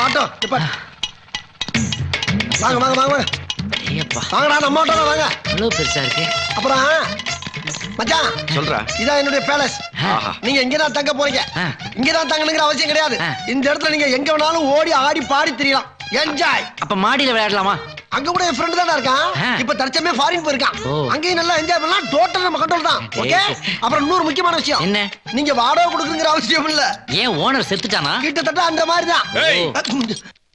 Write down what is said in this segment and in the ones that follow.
Auto வாங்க வாங்க வாங்க வாங்கடா நம்ம ஆட்டோ வாங்க. இவ்வளவு பெருசா இருக்கு. அப்புறம் மச்சான் சொல்றா, இதான் என்னுடைய பேலஸ். நீங்க இங்கதான் தங்க போறீங்க. இங்கதான் தங்கணுங்கிற அவசியம் கிடையாது. இந்த இடத்துல நீங்க எங்க வேணாலும் ஓடி ஆடி பாடி திரியலாம். என்ஜாய். அப்ப மாடியில விளையாடலாமா? அங்க கூட என் ஃப்ரெண்ட் தானே இருக்கான். இப்ப தற்சமே ஃபாரின் போயிருக்கான். அங்கேயும் நல்லா என்ஜாய் பண்ணலாம். டோட்டல் நம்ம கண்ட்ரோல் தான். ஓகே. அப்புறம் இன்னொரு முக்கியமான விஷயம் என்ன, நீங்க வாடகை கொடுக்குங்கிற அவசியம் இல்ல. ஏன் ஓனர் செத்துட்டானா? கிட்டத்தட்ட அந்த மாதிரி தான்.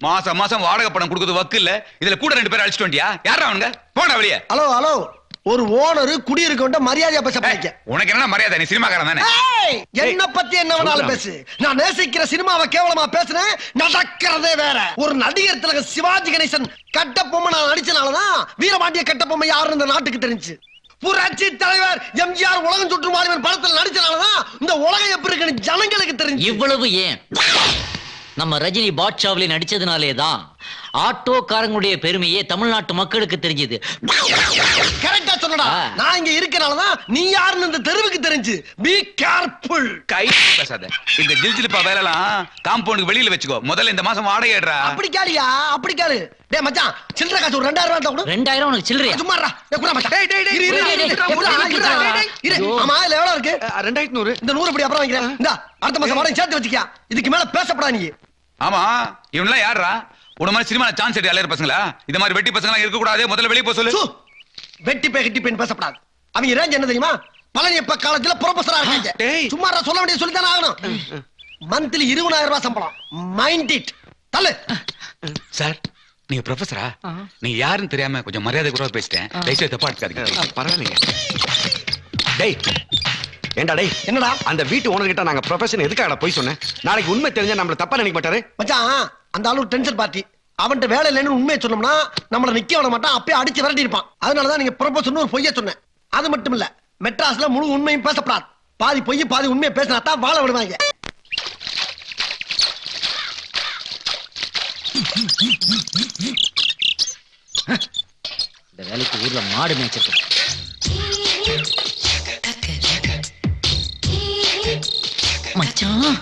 மாசம் மாசம் வாடகை பணம் கொடுக்குறது வக்கு இல்ல. இதுல கூட 2 பேர் அடிச்சுட்டு வண்டியா? யாரா அவனுங்க? போடா வெளியே. ஹலோ ஹலோ, ஒரு ஓனர் குடியிருக்க மரியாதையா பேச பாய்க்க. உனக்கு என்ன மரியாதை? நீ சினிமாக்காரன் தானே? என்ன பத்தி என்ன வேணாலும் பேசு. நான் நேசிக்கிற சினிமாவை கேவலமா பேசுறேன். நடக்கிறதே வேற. ஒரு நடிகர் திலகம் சிவாஜி கணேசன் கட்டபொம்மை நான் நடிச்சனாலதான் வீரபாண்டிய கட்டபொம்மை யாருன்னு இந்த நாட்டுக்கு தெரிஞ்சு. புரட்சி தலைவர் எம்ஜிஆர் உலகம் சுற்றும் வாலிபன் படத்தில் நடிச்சனாலதான் இந்த உலகம் எப்படி இருக்குன்னு ஜனங்களுக்கு தெரிஞ்சு. இவ்வளவு ஏன், நம்ம ரஜினி பாட்ஷாவிலே நடிச்சதுனாலே தான் ஆட்டோக்காரங்களுடைய பெருமையே தமிழ்நாட்டு மக்களுக்கு தெரிஞ்சது. கரெக்டா சொன்னடா. நான் இங்க இருக்கனாலதான் நீ யாருன்னு இந்த தெருவுக்கு தெரிஞ்சு. Be careful. கை பேசாத. இந்த ஜில்ஜிலிப்பா வேலைலாம் காம்பவுண்டுக்கு வெளியில வெச்சுக்கோ. முதல்ல இந்த மாசம் வாடகை ஏடுறா. அப்படி கேளியா? அப்படி கேளு. டேய் மச்சான், சில்லறை காசு ஒரு 2000 ரூபாய் கொடு. 2000 உனக்கு சில்லறையா? சும்மாடா. டேய் குடா மச்சான். டேய் இரு. ஆமா இதுல எவ்வளவு இருக்கு? 2100. இந்த 100 அப்படி அப்புறம் வாங்கிக்கிறேன். இந்தா அடுத்த மாசம் வாடகை சேர்த்து வச்சுக்கியா. இதுக்கு மேல பேசப்படா நீ. ஆமா, இவன்லாம் யாரா? உன மாதிரி சினிமா சான்ஸ் எடுத்து அலையற பசங்களா? இந்த மாதிரி வெட்டி பசங்களா இருக்க கூடாது. முதல்ல வெளிய போ சொல்லு. வெட்டி பே கிட்டி பேன் பேசப்படாது. அவங்க ரேஞ்ச் என்ன தெரியுமா? பழனியப்ப காலேஜ்ல ப்ரொஃபசரா இருக்காங்க. சும்மா சொல்ல வேண்டிய சொல்லி தானே ஆகணும். மந்த்லி 20000 ரூபாய் சம்பளம். Mind it. தள்ளு. சார், நீங்க ப்ரொஃபசரா? நீ யாருன்னு தெரியாம கொஞ்சம் மரியாதை குறைவா பேசிட்டேன். தயவுசெய்து தப்பா எடுத்துக்காதீங்க. பரவாயில்லைங்க. டேய் ஏண்டா டேய், என்னடா அந்த வீட்டு ஓனர் கிட்ட நாங்க ப்ரொஃபஷன் எதுக்காக போய் சொன்னேன்? நாளைக்கு உண்மை தெரிஞ்சா நம்மள தப்பா நினைக்க மாட்டாரு. மச்சான், அந்த ஆளு டென்ஷன் பார்ட்டி. அவன்கிட்ட வேலை இல்லைன்னு உண்மையை சொன்னோம்னா நம்மள நிக்க விட மாட்டான். அப்பயே அடிச்சு விரட்டி இருப்பான். அதனாலதான் நீங்க ப்ரொபோசல் ஒரு பொய்ய சொன்னேன். அது மட்டும் இல்ல, மெட்ராஸ்ல முழு உண்மையும் பேசப்படாது. பாதி பொய் பாதி உண்மையை பேசினா தான் வாழ விடுவாங்க. இந்த வேலைக்கு ஊர்ல மாடு மேய்ச்சிருக்கு. மச்சான்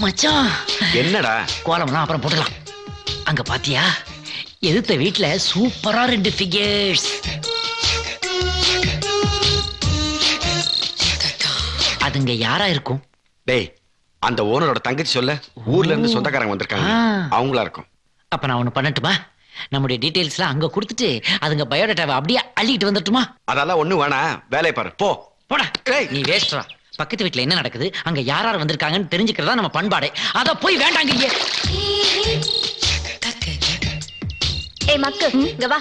மச்சான், என்னடா கோலம்லாம் அப்புறம் போடலாம். அங்க பாத்தியா, எதிர்த்த வீட்டுல சூப்பரா 2 ஃபிகர்ஸ். அதுங்க யாரா இருக்கும்? டேய், அந்த ஓனரோட தங்கச்சி சொல்ல. ஊர்ல இருந்து சொந்தக்காரங்க வந்திருக்காங்க. அவங்களா இருக்கும். அப்ப நான் ஒண்ணு பண்ணட்டுமா? நம்முடைய டீடைல்ஸ்லாம் அங்க கொடுத்துட்டு அதுங்க பயோடேட்டாவை அப்படியே அள்ளிட்டு வந்துட்டுமா? அதெல்லாம் ஒண்ணு வேணா, வேலையை பாரு. போ போடா. நீ வேஸ்ட்ரா. பக்கத்து வீட்டுல என்ன நடக்குது, அங்க யாராரு வந்திருக்காங்கன்னு தெரிஞ்சுக்கிறதா நம்ம பண்பாடே. அத போய் வேண்டாங்க. ஏய் மக்கு, இங்க வா.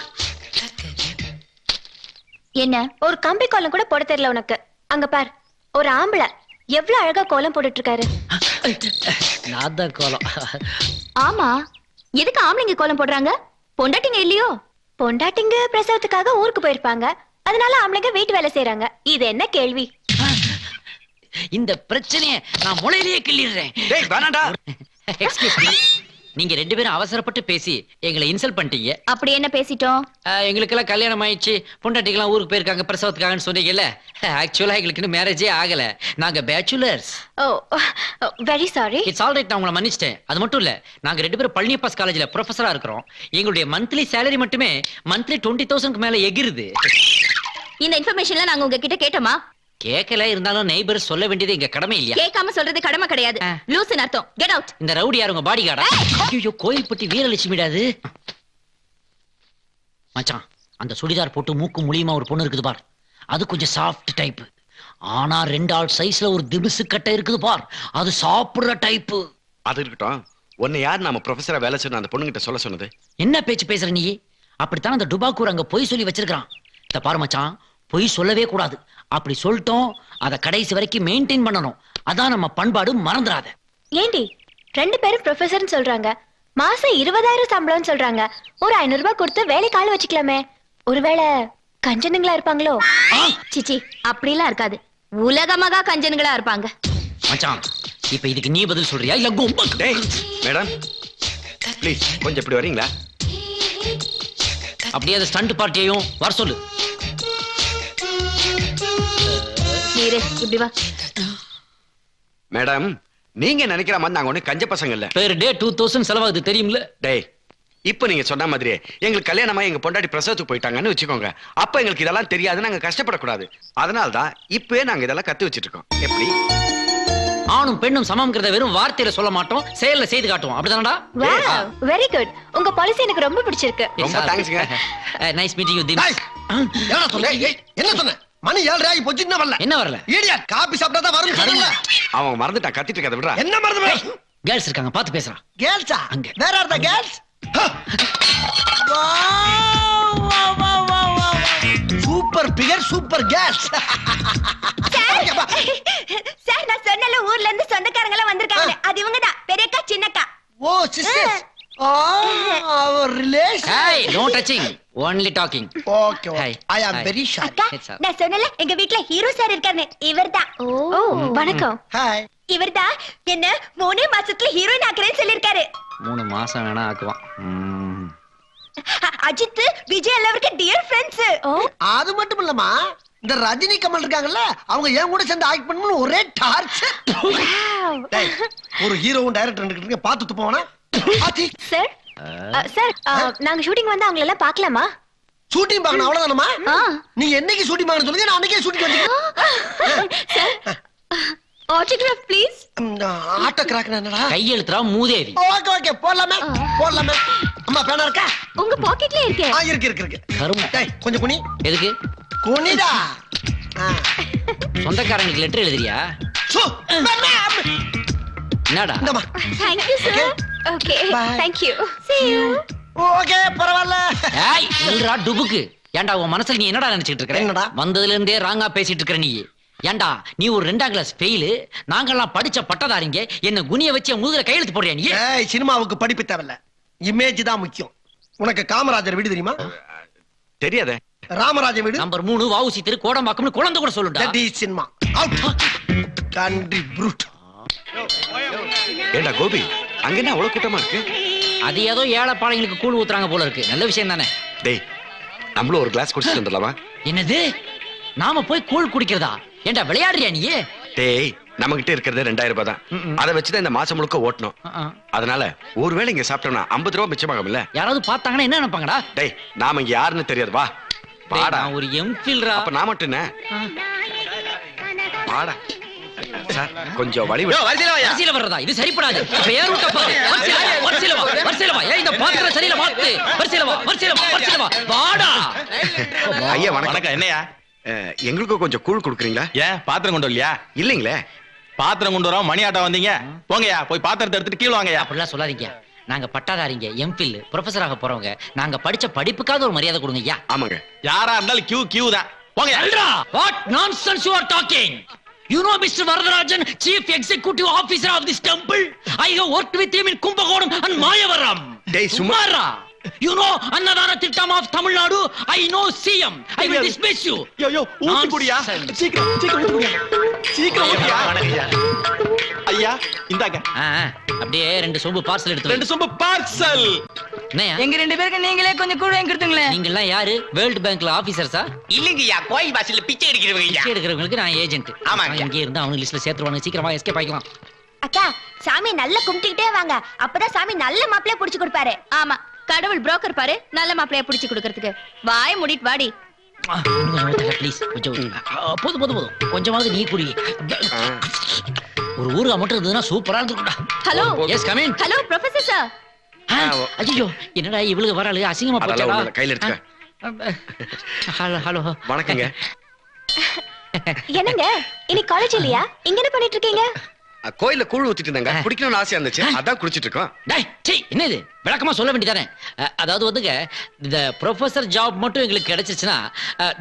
என்ன ஒரு கம்பி கோலம் கூட போட தெரியல உனக்கு? அங்க பார், ஒரு ஆம்பளை எவ்வளவு அழகா கோலம் போட்டுட்டு இருக்காரு. நான் தான் கோலம். ஆமா, எதுக்கு ஆம்பளைங்க கோலம் போடுறாங்க? பொண்டாட்டிங்க இல்லையோ? பொண்டாட்டிங்க பிரசவத்துக்காக ஊருக்கு போயிருப்பாங்க. அதனால ஆம்பளைங்க வீட்டு வேலை செய்யறாங்க. இது என்ன கேள்வி? இந்த பிரச்சனையை நான் முளையிலேயே கிள்ளிடுறேன். டேய் வேணாம்டா. எக்ஸ்கியூஸ் மீ, நீங்க 2 பேரும் அவசரப்பட்டு பேசி எங்களை இன்சல்ட் பண்ணிட்டீங்க. அப்படி என்ன பேசிட்டோம்? எங்களுக்கெல்லாம் கல்யாணம் ஆயிடுச்சு, பொண்டாட்டிக்கெல்லாம் ஊருக்கு போயிருக்காங்க பிரசவத்துக்காகன்னு சொன்னீங்கல்ல. ஆக்சுவலா எங்களுக்கு இன்னும் மேரேஜே ஆகல. நாங்க bachelors. Oh very sorry. It's all right, நான் உங்களை மன்னிச்சிட்டேன். அது மட்டும் இல்ல, நாங்க 2 பேரும் பழனியப்பாஸ் காலேஜ்ல ப்ரொஃபஸரா இருக்கிறோம். எங்களுடைய மந்த்லி சேலரி மட்டுமே மந்த்லி 20,000க்கு மேல எகிருது. இந்த இன்ஃபர்மேஷன்லாம் நாங்க உங்ககிட்ட கேட்டோமா? கேட்கல, இருந்தாலும் நெய்பர் சொல்ல வேண்டியது எங்க கடமை இல்லையா? கேட்காம சொல்றது கடமை கிடையாது. லூசுன்னு அர்த்தம். Get out. இந்த ரவுடி யார், உங்க பாடி கார்டா? ஐயோ, கோயில்பட்டி வீரலட்சுமிடாது. மச்சான், அந்த சுடிதார் போட்டு மூக்கு முழியுமா ஒரு பொண்ணு இருக்குது பார். அது கொஞ்சம் சாஃப்ட் டைப். ஆனா 2 ஆள் சைஸ்ல ஒரு திமிசு கட்டை இருக்குது பார். அது சாப்பிடுற டைப். அது இருக்கட்டும். உன்னை யார் நாம ப்ரொஃபஸரா வேலை செய்யணும் அந்த பொண்ணுகிட்ட சொல்ல சொன்னது? என்ன பேச்சு பேசுற நீ? அப்படித்தான் அந்த டுபாக்கூர் அங்க பொய் சொல்லி வச்சிருக்கான். இத பாரு மச்சான், பொய் சொல்லவே கூடாது. அப்படி சொல்லிட்டோம், அத கடைசி வரைக்கும் மெயின்டைன் பண்ணணும். அதான் நம்ம பண்பாடு, மறந்துடாத. ஏண்டி 2 பேரும் ப்ரொஃபஸர்னு சொல்றாங்க, மாசம் 20,000 சம்பளம்னு சொல்றாங்க. ஒரு 500 ரூபாய் கொடுத்து வேலை கால வச்சுக்கலாமே. ஒருவேளை கஞ்சனுங்களா இருப்பாங்களோ? சிச்சி, அப்படிலாம் இருக்காது. உலகமாக கஞ்சனுங்களா இருப்பாங்க. மச்சான், இப்ப இதுக்கு நீ பதில் சொல்றியா இல்ல கொம்ப? டேய் மேடம், ப்ளீஸ் கொஞ்சம் இப்படி வரீங்களா? அப்படியே அந்த ஸ்டண்ட் பார்ட்டியையும் வர சொல்லு. நீரு இப்படி வா. மேடம் நீங்க நினைக்கிற மாதிரி நாங்க ஒண்ணு கஞ்ச பசங்க இல்ல. பெர் டே 2000 செலவாகுது தெரியும்ல. டேய் இப்ப நீங்க சொன்ன மாதிரியே எங்களுக்கு கல்யாணமா எங்க பொண்டாட்டி பிரசவத்துக்கு போயிட்டாங்கன்னு வச்சுக்கோங்க. அப்ப எங்களுக்கு இதெல்லாம் தெரியாது, நாங்க கஷ்டப்படக்கூடாது. அதனாலதான் இப்பவே நாங்க இதெல்லாம் கத்து வச்சிட்டு இருக்கோம். எப்படி ஆணும் பெண்ணும் சமம்ங்கறத வெறும் வார்த்தையில சொல்ல மாட்டோம், செயல்ல செய்து காட்டுவோம். அப்படிதானடா? Wow, very good. உங்க பாலிசி எனக்கு ரொம்ப பிடிச்சிருக்கு. ரொம்ப தேங்க்ஸ்ங்க. Nice meeting you them. என்ன சொன்ன? என்ன சொன்ன? மணி 7 ஆகி போச்சு, இன்னும் வரல. என்ன வரல? இடியட், காபி சாப்பிட்டா தான் வரும் சொன்னல. அவன் மறந்துட்டான், கத்திட்டு இருக்கத விடுறா. என்ன மறந்து? கேர்ள்ஸ் இருக்காங்க, பாத்து பேசுறா. கேர்ள்ஸா? அங்க. Where are the girls? Super figure, super girls. Sir நான் சொன்னல ஊர்ல இருந்து சொந்தக்காரங்க எல்லாம் வந்திருக்காங்க. அது இவங்க தான், பெரியக்கா சின்னக்கா. ஓ sisters. our relation. Hey, no touching, only talking. Okay, Hi. I am Hi. very shy. அக்கா Yes, sir. நான் சொன்னல எங்க வீட்ல ஹீரோ சார் இருக்காரு. இவர்தான். ஓ வணக்கம். Hi. இவர்தான் என்ன 3 மாசத்துல ஹீரோயின் ஆக்குறேன்னு சொல்லிருக்காரு. 3 மாசம் வேணா ஆக்குவான். அஜித் விஜய் எல்லாருக்கும் டியர் ஃப்ரெண்ட்ஸ். அது மட்டும் இல்லம்மா, இந்த ரஜினி கமல் இருக்காங்கல்ல, அவங்க ஏன் கூட சேர்ந்து ஆக்ட் பண்ணனும் ஒரே டார்ச்சர். டேய், ஒரு ஹீரோவும் டைரக்டர் நிக்கிட்டு பாத்துட்டு போவனா? ஆச்சி சார் சார் நாங்க ஷூட்டிங் வந்து அவங்கள எல்லாம் பார்க்கலாமா? ஷூட்டிங் பார்க்கணும் அவ்வளவுதானமா? நீ என்னைக்கு ஷூட்டிங் பார்க்கணும் சொல்லுங்க, நான் அன்னைக்கே ஷூட்டிங் வந்துட்டேன். Autograph please. ஆட்டோ கிராக்னா என்னடா? கையெழுத்துறா மூதேவி. ஓகே ஓகே, போடலாமே போடலாமே. அம்மா பேனா இருக்கா? உங்க பாக்கெட்ல இருக்கே. இருக்கு இருக்கு இருக்கு. கரும. டேய் கொஞ்சம் குனி. எதுக்கு? குனிடா. சொந்தக்காரங்களுக்கு லெட்டர் எழுதுறியா? சோ என்னடா? இந்தமா. Thank you sir. Okay. Bye. Thank you. See you. Okay பரவாயில்ல. ஏய் நில்றா டுபுக்கு. ஏன்டா உன் மனசுல நீ என்னடா நினைச்சிட்டு இருக்கற? என்னடா? வந்ததுல இருந்தே ராங்கா பேசிட்டு இருக்கற நீ. ஏன்டா நீ ஒரு 2ஆம் கிளாஸ் ஃபெயில், நாங்கெல்லாம் படிச்ச பட்டதாரிங்க, என்ன குனிய வச்சு முதுகுல கையெழுத்து போடுறியா நீ? ஏய் சினிமாவுக்கு படிப்பு தேவையில்ல, இமேஜ் தான் முக்கியம். உனக்கு காமராஜர் வீடு தெரியுமா? தெரியாதே. ராமராஜ வீடு நம்பர் 3 வாவுசி தெரு கோடம்பாக்கம்னு குழந்தை கூட சொல்லுடா. That is cinema. Out. Country brute. ஏண்டா கோபி, அங்க என்ன அவ்வளவு கூட்டமா இருக்கு? அது ஏதோ ஏழைப்பாளையங்களுக்கு கூழ் ஊத்துறாங்க போல இருக்கு. நல்ல விஷயம் தானே. டேய் நம்மளும் ஒரு கிளாஸ் குடிச்சிட்டு வந்துடலாமா? என்னது? நாம போய் கூழ் குடிக்கிறதா? ஏன்டா விளையாடுறியா நீ? டேய் நம்ம கிட்ட இருக்கிறது 2000 ரூபாய் தான். அதை வச்சுதான் இந்த மாசம் முழுக்க ஓட்டணும். அதனால ஒருவேளை இங்க சாப்பிட்டோம்னா 50 ரூபாய் மிச்சமாகும் இல்ல? யாராவது பார்த்தாங்கன்னா என்ன நினைப்பாங்கடா? டேய் நாம இங்க யாருன்னு தெரியாது, வா வாடா. நான் ஒரு எம்ஃபில்ரா. அப்ப நான் மட்டும் என்ன? வாடா சார், கொஞ்சம் வழி விடு. வரிசையில வர்றதா? இது சரிப்படாது. இப்ப ஏன் ரூட்ட பாரு. வரிசையில வா. ஏய் இந்த பாத்திரம் சரியில்லை, மாத்து. வரிசையில வா. வாடா. ஐயா வணக்கம். வணக்கம். என்னையா? எங்களுக்கு கொஞ்சம் கூழ் குடுக்குறீங்களா? ஏன் பாத்திரம் கொண்டு வரலையா? இல்லீங்களே. பாத்திரம் கொண்டு வரோம், மணி ஆட்டம் வந்தீங்க. போங்கயா, போய் பாத்திரத்தை எடுத்துட்டு கீழே வாங்கயா. அப்படிலாம் சொல்லாதீங்க. நாங்க பட்டாதாரிங்க, எம்ஃபில், ப்ரொஃபசர் ஆக போறவங்க. நாங்க படிச்ச படிப்புக்காக ஒரு மரியாதை கொடுங்க ஐயா. ஆமாங்க. யாரா இருந்தாலும் கியூ தான். போங்கயா. What nonsense you are talking? You know Mr. Varadarajan, Chief Executive Officer of this temple? I have worked with him in Kumbakonam and Mayavaram. Dey Sumara. You know Annadana Thittam of Tamil Nadu? I know CM. I will dismiss you. யோ ஊத்தி குடியா. சீக்கிரம் ஊத்தி குடியா. சீக்கிரம் ஊத்தியா. ஐயா இந்தாங்க. அப்படியே 2 சொம்பு parcel எடுத்து 2 சொம்பு பார்சல். என்னையா? எங்க 2 பேருக்கு நீங்களே கொஞ்சம் கூட வாங்கி கொடுத்துங்களேன். நீங்க எல்லாம் யாரு? வேர்ல்ட் பேங்க்ல ஆபீசர்ஸா? இல்லங்கய்யா, கோயில் வாசல்ல பிச்சை எடுக்கிறவங்க. பிச்சை எடுக்கிறவங்களுக்கு நான் ஏஜென்ட். ஆமாங்க. இங்கே இருந்து அவங்க லிஸ்ட்ல சேர்த்துருவாங்க. சீக்கிரமா எஸ்கேப் ஆயிக்கலாம். அக்கா சாமி நல்லா கும்பிட்டுக்கிட்டே வாங்க, அப்பதான் சாமி நல்ல மாப்பிளைய புடிச்சு கொடுப்பாரு. ஆமா, கடவுள் புரோக்கர் பாரு நல்ல மாப்பிளைய புடிச்சு கொடுக்கறதுக்கு. வாய மூடிட்டு வாடி. ப்ளீஸ் கொஞ்சம் போதும். கொஞ்சமாவது நீ குடி. ஒரு ஊருகா மட்டும் இருந்ததுன்னா சூப்பரா இருந்துக்குடா. Hello. Yes come in. Hello professor sir. ஐயோ என்னடா இவளுக்கு வராளு, அசிங்கமா போச்சடா. கையில எடுத்துக்க. ஹலோ வணக்கங்க. என்னங்க இன்னைக்கு காலேஜ் இல்லையா? இங்க என்ன பண்ணிட்டு இருக்கீங்க? கோயில்ல கூழ் ஊத்திட்டு இருந்தாங்க, குடிக்கணும்னு ஆசையா இருந்துச்சு, அதான் குடிச்சிட்டு இருக்கோம். டேய் சீ, என்ன இது? விளக்கமா சொல்ல வேண்டியதானே. அதாவது வந்துங்க, இந்த ப்ரொஃபசர் ஜாப் மட்டும் எங்களுக்கு கிடைச்சிச்சுன்னா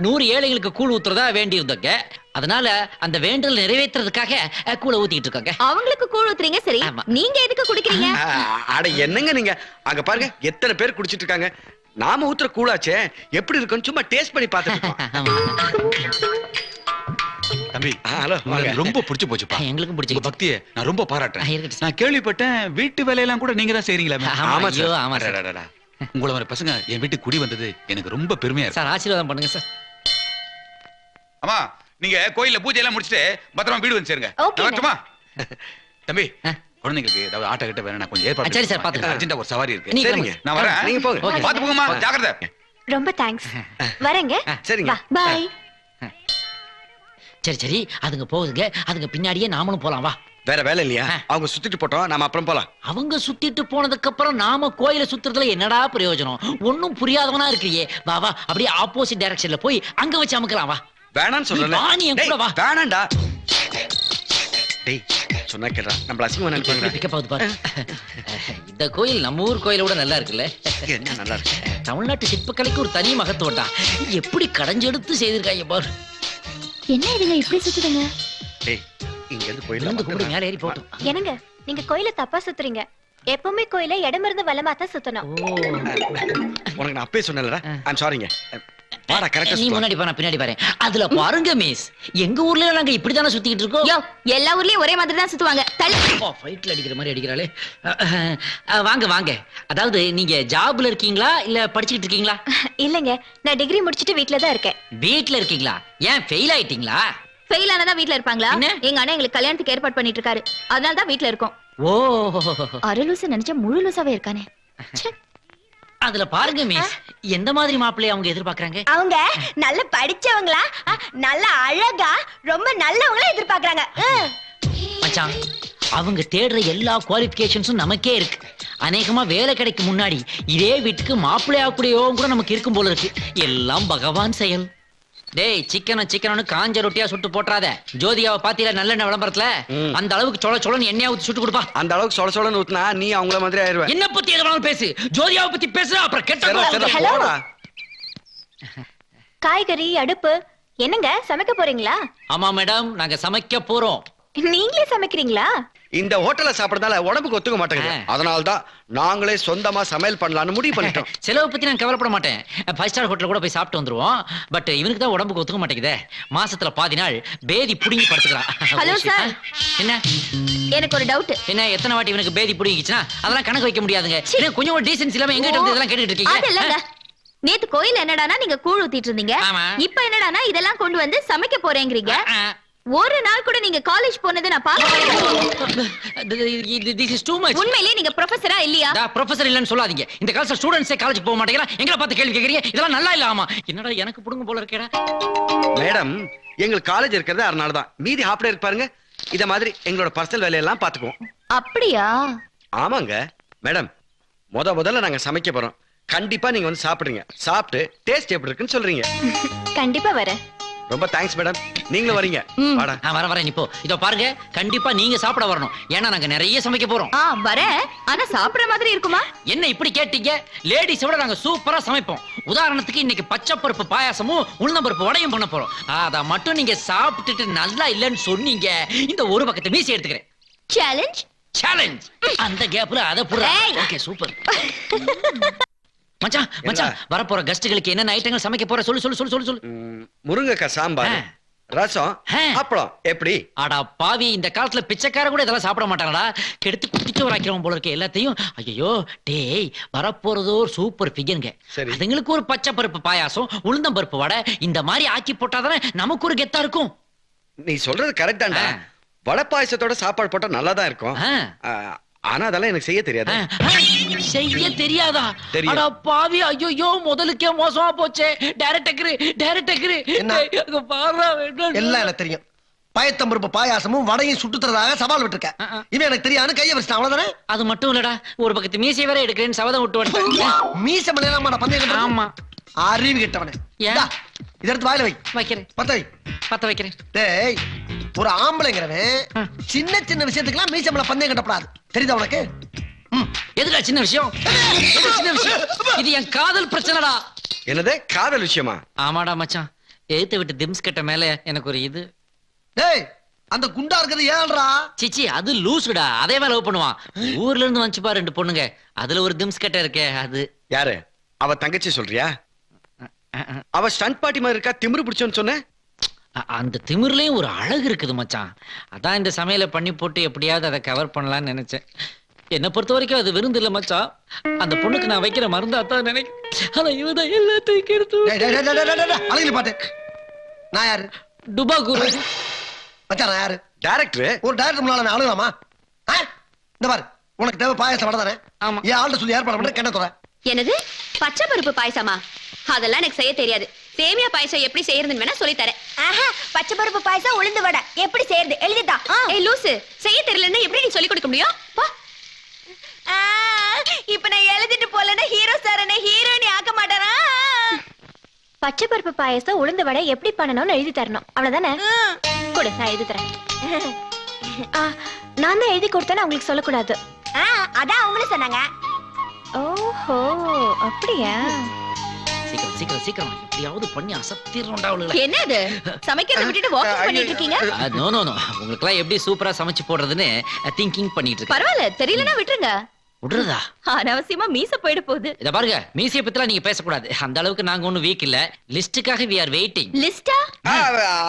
100 ஏழைங்களுக்கு கூழ் ஊத்துறதா வேண்டி இருந்தோங்க. அதனால அந்த வேண்டல் நிறைவேற்றுறதுக்காக கூழ ஊத்திட்டு இருக்காங்க. அவங்களுக்கு கூழ் ஊத்துறீங்க சரி, நீங்க எதுக்கு குடிக்கிறீங்க? அட என்னங்க நீங்க, அங்க பாருங்க எத்தனை பேர் குடிச்சிட்டு இருக்காங்க. நாம ஊத்துற கூழாச்சே எப்படி இருக்குன்னு சும்மா டேஸ்ட் பண்ணி பார்த்துட்டு தம்பி. ஹலோ. ரொம்ப பிடிச்சு போச்சுப்பா. எங்களுக்கும் பிடிச்சு. உங்க பக்தியை நான் ரொம்ப பாராட்டுறேன். இருக்கட்டும். நான் கேள்விப்பட்டேன் வீட்டு வேலையெல்லாம் கூட நீங்க தான் செய்றீங்களா? ஆமா சார். ஆமா சார். உங்கள மாதிரி பசங்க என் வீட்டுக்கு குடி வந்தது எனக்கு ரொம்ப பெருமையா இருக்கு சார். ஆசீர்வாதம் பண்ணுங்க சார். அம்மா நீங்க கோயில்ல பூஜை எல்லாம் முடிச்சிட்டு பத்திரமா வீடு வந்து சேருங்க. Okay, நான் வரட்டுமா? தம்பி குழந்தைங்களுக்கு ஏதாவது ஆட்டோ கிட்ட வேற கொஞ்சம் ஏற்பாடு சரி, சார், பாத்துக்கலாம். அர்ஜென்ட்டா ஒரு சவாரி இருக்கு. நீங்க சரிங்க. நான் வரேன். நீங்க போங்க. Okay. பாத்து போங்கம்மா, ஜாக்கிரதை. ரொம்ப தேங்க்ஸ் வரேங்க சரிங்க. பாய் சரி சரி, அதுங்க போகுதுங்க, அதுங்க பின்னாடியே நாமளும் போலாம் வா. வேற வேலை இல்லையா? அவங்க சுத்திட்டு போட்டோம், நாம அப்புறம் போலாம். அவங்க சுத்திட்டு போனதுக்கு அப்புறம் நாம கோயில சுத்துறதுல என்னடா பிரயோஜனம்? ஒண்ணும் புரியாதவனா இருக்கியே. வா வா, அப்படியே ஆப்போசிட் டைரக்ஷன்ல போய் அங்க வச்சு அமுக்கலாம் வா. வேணான்னு சொல்றேன். வா, நீ என் கூட வா. வேணாண்டா. டேய் சொன்னா கேட்றா, நம்மள அசிங்கமா நினைப்பாங்க. பிக்கப் ஆகுது பாரு. இந்த கோயில் நம்ம ஊர் கோயில விட நல்லா இருக்குல்ல? என்ன நல்லா இருக்கு. தமிழ்நாட்டு சிற்பக்கலைக்கு ஒரு தனி மகத்துவம்டா. எப்படி கடைஞ்செடுத்து செய்திருக்காங்க பாரு. என்ன இதுங்க இப்படி சுத்துதுங்க? டேய் இங்க இருந்து விழுந்து கும்பிடு, போயிடலாம். மேல ஏறி போட்டும். என்னங்க நீங்க கோயில தப்பா சுத்துறீங்க. எப்பவுமே கோயில இடமிருந்து வலமா தான் சுத்தணும். உனக்கு நான் அப்பவே சொன்னேன்லடா. ஐம் சாரிங்க. வாடா கரெக்ட்டா நீ சுத்து. முன்னாடி பா, நான் பின்னாடி பாறேன். அதுல பாருங்க மிஸ், எங்க ஊர்ல நாங்க இப்படிதானே சுத்திக்கிட்டு இருக்கோம். யோ எல்லா ஊர்லயும் ஒரே மாதிரி தான் சுத்துவாங்க. தள்ளி ஃபைட்ல அடிக்கிற மாதிரி அடிக்கிறாளே. வாங்க வாங்க. அதாவது நீங்க ஜாப்ல இருக்கீங்களா இல்ல படிச்சிட்டு இருக்கீங்களா? இல்லங்க, நான் டிகிரி முடிச்சிட்டு வீட்ல தான் இருக்கேன். வீட்ல இருக்கீங்களா? ஏன் ஃபெயில் ஆயிட்டீங்களா? ஃபெயில் ஆனதா வீட்ல இருப்பாங்களா? என்ன? எங்க அண்ணன் எங்களுக்கு கல்யாணத்துக்கு ஏற்பாடு பண்ணிட்டு இருக்காரு. அதனால தான் வீட்ல இருக்கோம். ஓ, அரலூசு நினைச்சா முழு லூசாவே இருக்கானே. ச்சே. அதுல பாருங்க மிஸ், எந்த மாதிரி மாப்பிள்ளைய அவங்க எதிர்பார்க்கறாங்க? அவங்க நல்ல படிச்சவங்களா, நல்ல அழகா, ரொம்ப நல்லவங்களா எதிர்பார்க்கறாங்க. மச்சான், அவங்க தேடுற எல்லா குவாலிஃபிகேஷன்ஸும் நமக்கே இருக்கு. அநேகமா வேலை கிடைக்கும் முன்னாடி இதே வீட்டுக்கு மாப்பிள்ளையா கூடயோவும் கூட நமக்கு இருக்கும் போல இருக்கு. எல்லாம் பகவான் செயல். டேய் சிக்கன் காஞ்ச ரொட்டியா சுட்டு போட்டுறாத. ஜோதிகாவை பாத்தீல நல்லெண்ணெய் விளம்பரத்துல, அந்த அளவுக்கு சொலன்னு எண்ணெயா ஊத்தி சுட்டு கொடுப்பா. அந்த அளவுக்கு சொலன்னு ஊத்துனா நீ அவங்கள மாதிரி ஆயிருவ. என்ன பத்தி எது வேணாலும் பேசு, ஜோதிகாவை பத்தி பேசுற அப்புறம் கெட்ட. ஹலோ. காய்கறி அடுப்பு என்னங்க சமைக்க போறீங்களா? ஆமா மேடம், நாங்க சமைக்க போறோம். நீங்களே சமைக்கிறீங்களா? இந்த ஹோட்டல்ல சாப்பிடறதால உடம்புக்கு ஒத்துக்க மாட்டேங்குது. அதனால தான் நாங்களே சொந்தமா சமையல் பண்ணலாம்னு முடிவு பண்ணிட்டோம். செலவு பத்தி நான் கவலைப்பட மாட்டேன். 5 ஸ்டார் ஹோட்டல் கூட போய் சாப்பிட்டு வந்துருவோம். பட் இவனுக்கு தான் உடம்புக்கு ஒத்துக்க மாட்டேங்குதே. மாசத்துல பாதி நாள் பேதி புடிங்கி படுத்துக்கிறான். Hello sir. என்ன? எனக்கு ஒரு டவுட். என்ன எத்தனை வாட்டி இவனுக்கு பேதி புடிங்கிச்சுனா அதெல்லாம் கணக்கு வைக்க முடியாதுங்க. கொஞ்சம் ஒரு டீசன்ஸ் இல்லாம எங்கிட்ட வந்து இதெல்லாம் கேட்டுட்டு இருக்கீங்க? அதெல்லங்க. நேத்து கோயில் என்னடானா நீங்க கூழ் ஊத்திட்டு இருந்தீங்க. இப்போ என்னடானா இதெல்லாம் கொண்டு வந்து சமைக்க போறேங்கறீங்க. ஒரு நாள் கூட நீங்க காலேஜ் போனது நான் பார்த்தேன். This is too much. உண்மையிலேயே நீங்க ப்ரொஃபசரா இல்லையா? ப்ரொஃபசர் இல்லன்னு சொல்லாதீங்க. இந்த காலத்துல ஸ்டூடண்ட்ஸே காலேஜ் போக மாட்டேங்கறா. எங்கள பார்த்து கேள்வி கேக்குறீங்க. இதெல்லாம் நல்லா இல்ல. ஆமா, என்னடா எனக்கு புடுங்க போல இருக்கேடா. மேடம், எங்களுக்கு காலேஜ் இருக்கிறது அதனால தான். மீதி ஹாஃப் டே இருக்கு பாருங்க. இத மாதிரி எங்களோட பர்சனல் வேலையெல்லாம் பாத்துக்குவோம். அப்படியா? ஆமாங்க மேடம், முதல்ல நாங்க சமைக்க போறோம். கண்டிப்பா நீங்க வந்து சாப்பிடுங்க. சாப்பிட்டு டேஸ்ட் எப்படி இருக்குன்னு சொல்றீங்க. கண்டிப்பா வரேன். ரொம்ப தேங்க்ஸ் மேடம். நீங்களும் வரீங்க. வாடா. வரேன் இப்போ. இதோ பாருங்க, கண்டிப்பா நீங்க சாப்பிட வரணும். ஏன்னா நாங்க நிறைய சமைக்க போறோம். வரேன். ஆனா சாப்பிடுற மாதிரி இருக்குமா? என்ன இப்படி கேட்டீங்க? லேடிஸ் விட நாங்க சூப்பரா சமைப்போம். உதாரணத்துக்கு இன்னைக்கு பச்சை பருப்பு பாயாசமும் உளுந்தம்பருப்பு வடையும் பண்ண போறோம். அத மட்டும் நீங்க சாப்பிட்டுட்டு நல்லா இல்லன்னு சொன்னீங்க, இந்த ஒரு பக்கத்தை மீசி எடுத்துக்கிறேன். சேலஞ்ச். அந்த கேப்ல அத புற. Okay, super. மச்சான் வரப்போற கெஸ்ட்களுக்கு என்னென்ன ஐட்டங்கள் சமைக்க போற சொல்லு. முருங்கைக்காய் சாம்பார், ரசம், அப்பளம். எப்படி? அடா பாவி, இந்த காலத்துல பிச்சைக்கார கூட இதெல்லாம் சாப்பிட மாட்டாங்கடா. கெடுத்து குடிச்சவர் ஆக்கிறவன் போல இருக்க எல்லாத்தையும். ஐயோ டேய், வரப்போறதோ ஒரு சூப்பர் ஃபிகருங்க. அதுங்களுக்கு ஒரு பச்சை பருப்பு பாயாசம், உளுந்தம் பருப்பு வடை இந்த மாதிரி ஆக்கி போட்டாதானே நமக்கு ஒரு கெத்தா இருக்கும். நீ சொல்றது கரெக்ட் தான்டா. வடை பாயசத்தோட சாப்பாடு போட்டா நல்லா தான் இருக்கும். ஆனா அதெல்லாம் எனக்கு செய்ய தெரியாது. செய்ய தெரியாதா? அட பாவி, ஐயோ முதலுக்கே மோசமா போச்சே. டைரக்டர் அங்க பாறா வேண்டாம். எல்லாம் எனக்கு தெரியும். பயத்தம்பருப்பு பாயாசமும் வடையும் சுட்டு தரதாக சவால் விட்டுருக்கேன். இவன் எனக்கு தெரியாது கையை வச்சிட்டான், அவ்வளவுதானே? அது மட்டும் இல்லடா, ஒரு பக்கத்து மீசை வேற எடுக்கிறேன்னு சபதம் விட்டு வந்துட்டேன். மீசை மலையாளமா பந்தயம்? ஆமா. அறிவு கெட்டவனே. இத எடுத்து வாயில வைக்கிறேன். பத்த வைக்கிறேன். டேய், ஒரு ஆம்பளைங்கிறவன் சின்ன விஷயத்துக்குலாம் மீசமல பந்தயம் கட்டப்படாது. தெரியுதா உனக்கு? எதுடா சின்ன விஷயம்? இது என் காதல் பிரச்சனைடா. என்னது காதல் விஷயமா? ஆமாடா மச்சான், எழுத்து விட்டு திம்ஸ் கட்ட மேல எனக்கு ஒரு இது. டேய், அந்த குண்டா இருக்கிறது ஏன்டா? சிச்சி, அது லூசுடா. அதே மேல லவ் பண்ணுவான். ஊர்ல இருந்து வந்துச்சுப்பா 2 பொண்ணுங்க. அதுல ஒரு திம்ஸ் கட்ட இருக்கே, அது. யாரு? அவ தங்கச்சி சொல்றியா? அவ ஸ்டண்ட் பார்ட்டி மாதிரி இருக்கா, திமிரு பிடிச்சோன்னு சொன்ன. அந்த திமிர்லயும் ஒரு அழகு இருக்குது மச்சான். அதான் இந்த சமையல பண்ணி போட்டு எப்படியாவது அதை கவர் பண்ணலாம்னு நினைச்சேன். என்ன பொறுத்த வரைக்கும் அது விருந்து இல்ல மச்சான். அந்த பொண்ணுக்கு நான் வைக்கிற மருந்தா தான் நினைக்கிறேன். ஆனா இவதான் எல்லாத்தையும் கெடுத்து. அழகு பாட்டு. நான் யாரு? டுபா குரு. மச்சான் நான் யாரு? டைரக்டர். ஒரு டைரக்டர் முன்னால நான் அழுகலாமா? இந்த பாரு, உனக்கு தேவை பாயாசம் வடை தானே? ஆமா. என் ஆள்கிட்ட சொல்லி ஏற்பாடு பண்ண கிண துறை. என்னது பச்சை பருப்பு பாயசமா? அதெல்லாம் எனக்கு செய்ய தெரியாது. சேமியா பாயசம் எப்படி செய்யறதுன்னு வேணா சொல்லி தரேன். பச்சை பருப்பு பாயசம் உளுந்து வடை எப்படி செய்யறது எழுதிட்டா. ஏய் லூசு, செய்ய தெரியலன்னா எப்படி நீ சொல்லி கொடுக்க முடியும்? போ. இப்ப நான் எழுதிட்டு போலன்னா ஹீரோ சார் என்ன ஹீரோயினி ஆக்க மாட்டாரா? பச்சை பருப்பு பாயசம் உளுந்து வடை எப்படி பண்ணணும்னு எழுதி தரணும், அவ்வளவுதானே? கொடு, நான் எழுதி தரேன். நான் தான் எழுதி கொடுத்தேன்னு உங்களுக்கு சொல்லக்கூடாது. அதான் அவங்களும் சொன்னாங்க. ஓஹோ, அப்படியா? சீக்கிரம் சீக்கிரம் சீக்கிரம் எப்படியாவது பண்ணி அசத்திரணும்டா அவளுகளை. என்னது சமைக்கிறத விட்டுட்டு வாக்கிங் பண்ணிட்டு இருக்கீங்க? நோ நோ நோ, உங்களுக்குலாம் எப்படி சூப்பரா சமைச்சு போடுறதுன்னு திங்கிங் பண்ணிட்டு இருக்கேன். பரவாயில்ல, தெரியலன்னா விட்டுருங்க. விடுறதா? அனாவசியமா மீச போயிட போகுது. இத பாருங்க, மீசிய பத்திலாம் நீங்க பேசக்கூடாது. அந்த அளவுக்கு நாங்க ஒண்ணும் வீக் இல்ல. லிஸ்டுக்காக we are waiting. லிஸ்டா?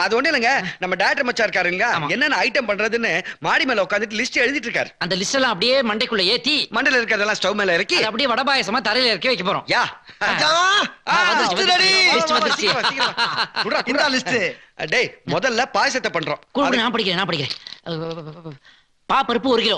அது ஒண்ணு இல்லைங்க, நம்ம டைரக்டர் மச்சா இருக்காருங்க, ஆமா. என்னென்ன ஐட்டம் பண்றதுன்னு மாடி மேல உட்காந்துட்டு லிஸ்ட் எழுதிட்டு இருக்காரு. அந்த லிஸ்ட் எல்லாம் அப்படியே மண்டைக்குள்ள ஏத்தி மண்டல இருக்கிறதெல்லாம் ஸ்டவ் மேல இறக்கி அதை அப்படியே வடபாயசமா தரையில இறக்கி வைக்க போறோம். யா மச்சான், வந்துருச்சு, ready. லிஸ்ட் வந்துருச்சு. இந்த லிஸ்ட். டேய், முதல்ல பாயசத்தை பண்றோம். கூடு, நான் படிக்கிறேன். பா பருப்பு 1 கிலோ.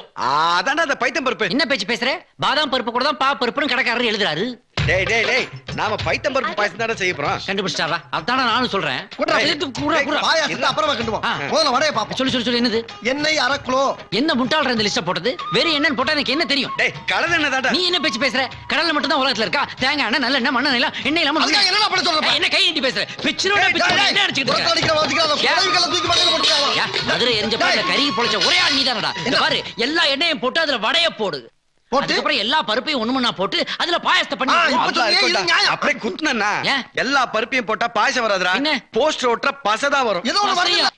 அதான்டா அந்த பைத்தம் பருப்பு. என்ன பேச்சு பேசுற? பாதாம் பருப்பு கூட தான் பா பருப்புன்னு கடைக்காரர் எழுதுறாரு. டேய் டேய் டேய், நாம பைத்தம் பருப்பு பாயசம் தானே செய்ய போறோம். கண்டுபிடிச்சாரா? அதான நானும் சொல்றேன். குடுறா. குடுறா, குடுறா. பாயாசத்தை அப்புறமா கிண்டுவோம். முதல்ல வடையை பாப்போம். சொல்லு சொல்லு சொல்லு, என்னது? எண்ணெய் 1/2 கிலோ. என்ன முட்டாள்ற இந்த லிஸ்ட போட்டது? வேற என்னன்னு போட்டா எனக்கு என்ன தெரியும்? டேய், கலர் என்ன தாண்டா? நீ என்ன பேச்சு பேசுற? கடல்ல மட்டும் தான் உலகத்துல இருக்கா? தேங்காய் எண்ணெய், நல்லெண்ணெய், மண்ணெண்ணெய், எண்ணெய் இல்லாம அதுக்காக என்னடா பண்ண சொல்ற? என்ன கை நீட்டி பேசுற? பிச்சிரோட பிச்சிரோட என்ன அடிச்சிட்டு இருக்க? அடிக்கிற வாதிக்கிற அந்த குழவிகளை தூக்கி மண்டையில போட்டுறாங்க. யா, மதுரை எரிஞ்ச பாட்டுல கருகி பொழிச்ச ஒரே ஆள் நீதானடா. இந்த பாரு, எல்லா எண்ணெயும் போட்டு அதுல வடைய போடு. போட்டு அதுக்கப்புறம் எல்லா பருப்பையும் ஒண்ணுமண்ணா போட்டு அதுல பாயசத்தை பண்ணி இப்ப அதான் இருக்கும்டா. இது நியாயம். அப்படியே குத்துனா ஏன்? எல்லா பருப்பையும் போட்டா பாயசம் வராதுடா. என்ன? போஸ்டர் ஓட்டுற பசை தான் வரும். ஏதோ ஒண்ணு வருது.